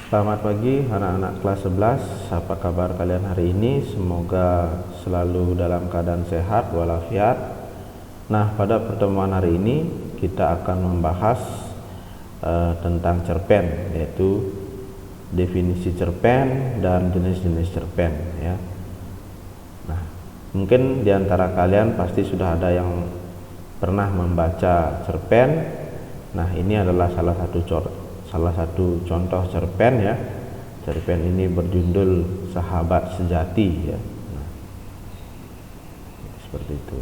Selamat pagi anak-anak kelas 11. Apa kabar kalian hari ini? Semoga selalu dalam keadaan sehat walafiat. Nah, pada pertemuan hari ini kita akan membahas tentang cerpen, yaitu definisi cerpen dan jenis-jenis cerpen ya. Nah, mungkin diantara kalian pasti sudah ada yang pernah membaca cerpen. Nah, ini adalah salah satu contoh cerpen ya. Cerpen ini berjudul Sahabat Sejati ya. Nah, seperti itu.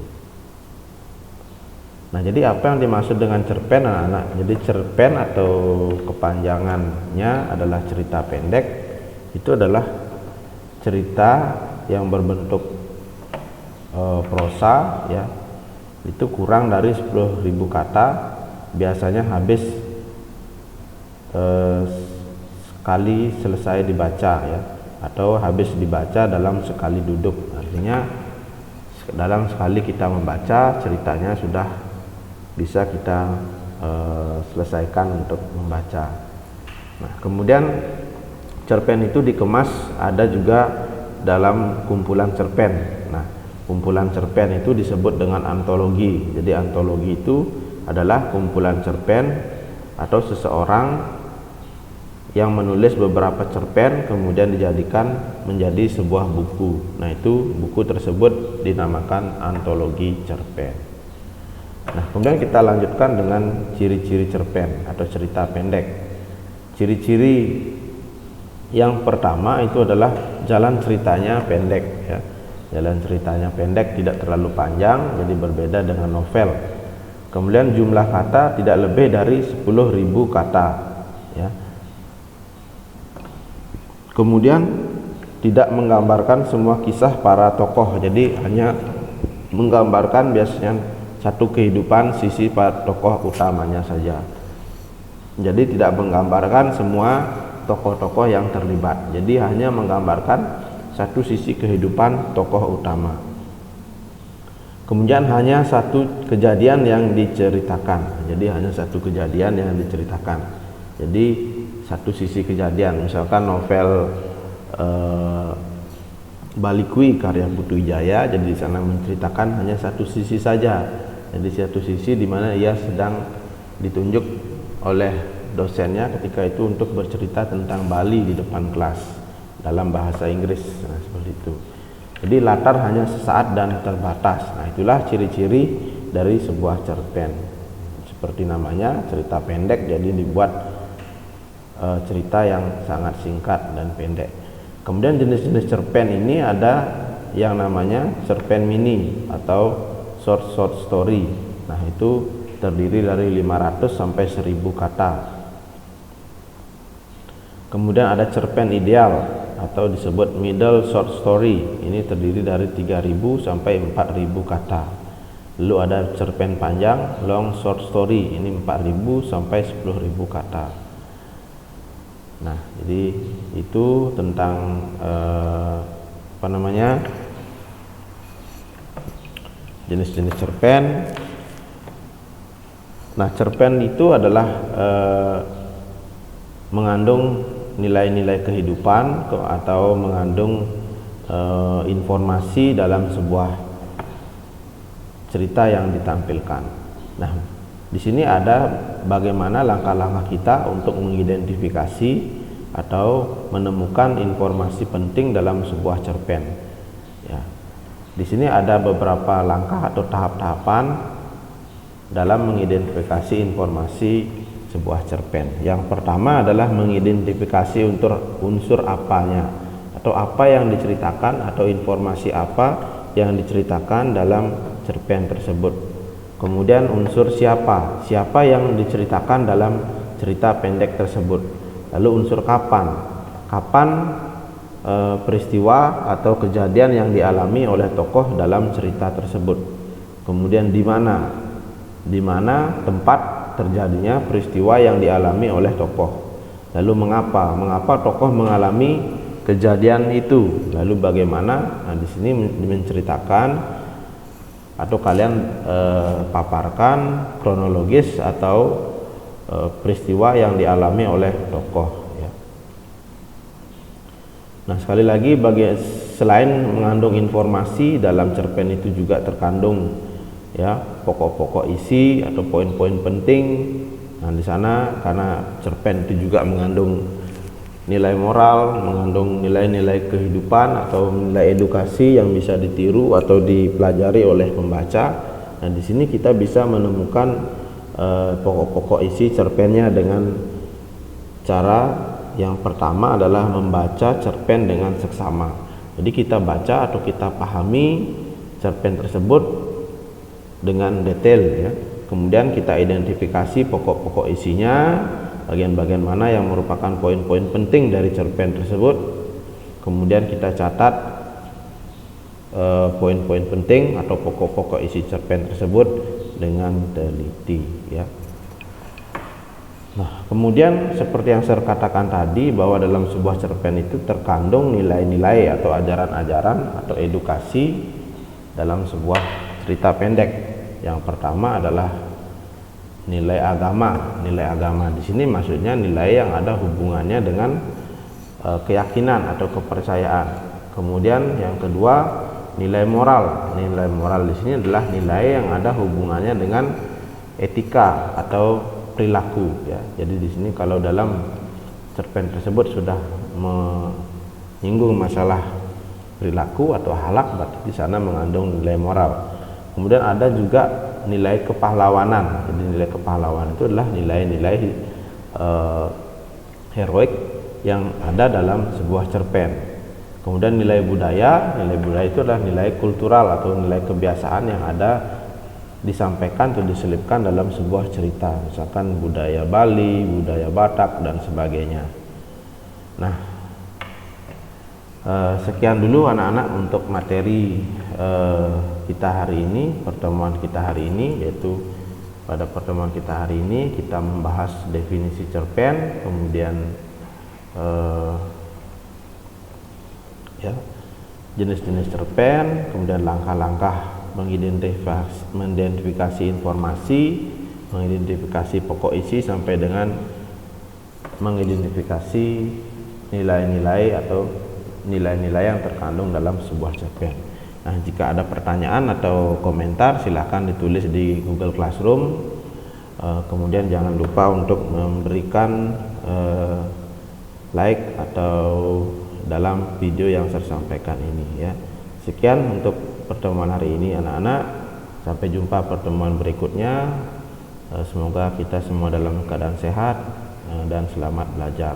Nah, jadi apa yang dimaksud dengan cerpen anak-anak? Jadi cerpen atau kepanjangannya adalah cerita pendek. Itu adalah cerita yang berbentuk prosa ya. Itu kurang dari 10.000 kata, biasanya habis sekali selesai dibaca ya, atau habis dibaca dalam sekali duduk. Artinya dalam sekali kita membaca, ceritanya sudah bisa kita selesaikan untuk membaca. Nah, kemudian cerpen itu dikemas ada juga dalam kumpulan cerpen. Nah, kumpulan cerpen itu disebut dengan antologi. Jadi antologi itu adalah kumpulan cerpen atau seseorang yang menulis beberapa cerpen kemudian dijadikan menjadi sebuah buku. Nah, itu buku tersebut dinamakan antologi cerpen. Nah, kemudian kita lanjutkan dengan ciri-ciri cerpen atau cerita pendek. Ciri-ciri yang pertama itu adalah jalan ceritanya pendek ya. Jalan ceritanya pendek, tidak terlalu panjang, jadi berbeda dengan novel. Kemudian jumlah kata tidak lebih dari 10.000 kata ya. Kemudian tidak menggambarkan semua kisah para tokoh, jadi hanya menggambarkan biasanya satu kehidupan sisi para tokoh utamanya saja. Jadi tidak menggambarkan semua tokoh-tokoh yang terlibat, jadi hanya menggambarkan satu sisi kehidupan tokoh utama. Kemudian hanya satu kejadian yang diceritakan, jadi hanya satu kejadian yang diceritakan. Jadi satu sisi kejadian, misalkan novel Balikui karya Putu Wijaya, jadi di sana menceritakan hanya satu sisi saja. Jadi satu sisi di mana ia sedang ditunjuk oleh dosennya ketika itu untuk bercerita tentang Bali di depan kelas dalam bahasa Inggris. Nah, seperti itu. Jadi latar hanya sesaat dan terbatas. Nah, itulah ciri-ciri dari sebuah cerpen. Seperti namanya, cerita pendek, jadi dibuat cerita yang sangat singkat dan pendek. Kemudian jenis-jenis cerpen ini ada yang namanya cerpen mini atau short story. Nah, itu terdiri dari 500 sampai 1.000 kata. Kemudian ada cerpen ideal atau disebut middle short story. Ini terdiri dari 3.000 sampai 4.000 kata. Lalu ada cerpen panjang long short story. Ini 4.000 sampai 10.000 kata. Nah, jadi itu tentang jenis-jenis cerpen. Nah, cerpen itu adalah mengandung nilai-nilai kehidupan atau mengandung informasi dalam sebuah cerita yang ditampilkan. Nah, di sini ada bagaimana langkah-langkah kita untuk mengidentifikasi atau menemukan informasi penting dalam sebuah cerpen. Ya. Di sini ada beberapa langkah atau tahap-tahapan dalam mengidentifikasi informasi sebuah cerpen. Yang pertama adalah mengidentifikasi unsur apanya atau apa yang diceritakan atau informasi apa yang diceritakan dalam cerpen tersebut. Kemudian unsur siapa yang diceritakan dalam cerita pendek tersebut. Lalu unsur kapan peristiwa atau kejadian yang dialami oleh tokoh dalam cerita tersebut. Kemudian di mana tempat terjadinya peristiwa yang dialami oleh tokoh. Lalu mengapa tokoh mengalami kejadian itu. Lalu bagaimana? Nah, di sini menceritakan atau kalian paparkan kronologis atau peristiwa yang dialami oleh tokoh ya. Nah, sekali lagi selain mengandung informasi, dalam cerpen itu juga terkandung ya pokok-pokok isi atau poin-poin penting. Nah, di sana karena cerpen itu juga mengandung nilai moral, mengandung nilai-nilai kehidupan atau nilai edukasi yang bisa ditiru atau dipelajari oleh pembaca. Nah, di sini kita bisa menemukan pokok-pokok isi cerpennya dengan cara yang pertama adalah membaca cerpen dengan seksama. Jadi kita baca atau kita pahami cerpen tersebut dengan detail ya. Kemudian kita identifikasi pokok-pokok isinya, bagian-bagian mana yang merupakan poin-poin penting dari cerpen tersebut. Kemudian kita catat poin-poin penting atau pokok-pokok isi cerpen tersebut dengan teliti ya. Nah, kemudian seperti yang saya katakan tadi, bahwa dalam sebuah cerpen itu terkandung nilai-nilai atau ajaran-ajaran atau edukasi dalam sebuah cerita pendek. Yang pertama adalah nilai agama. Nilai agama di sini maksudnya nilai yang ada hubungannya dengan keyakinan atau kepercayaan. Kemudian yang kedua, nilai moral. Nilai moral di sini adalah nilai yang ada hubungannya dengan etika atau perilaku ya. Jadi di sini kalau dalam cerpen tersebut sudah menyinggung masalah perilaku atau akhlak, berarti di sana mengandung nilai moral. Kemudian ada juga nilai kepahlawanan. Jadi nilai kepahlawanan itu adalah nilai-nilai heroik yang ada dalam sebuah cerpen. Kemudian nilai budaya itu adalah nilai kultural atau nilai kebiasaan yang ada disampaikan atau diselipkan dalam sebuah cerita, misalkan budaya Bali, budaya Batak dan sebagainya. Nah, sekian dulu anak-anak untuk materi kita hari ini, pertemuan kita hari ini, yaitu pada pertemuan kita hari ini kita membahas definisi cerpen, kemudian ya jenis-jenis cerpen, kemudian langkah-langkah mengidentifikasi informasi, mengidentifikasi pokok isi sampai dengan mengidentifikasi nilai-nilai atau nilai-nilai yang terkandung dalam sebuah cerpen. Nah, jika ada pertanyaan atau komentar silahkan ditulis di Google Classroom. Kemudian jangan lupa untuk memberikan like atau dalam video yang saya sampaikan ini ya. Sekian untuk pertemuan hari ini anak-anak, sampai jumpa pertemuan berikutnya. Semoga kita semua dalam keadaan sehat dan selamat belajar.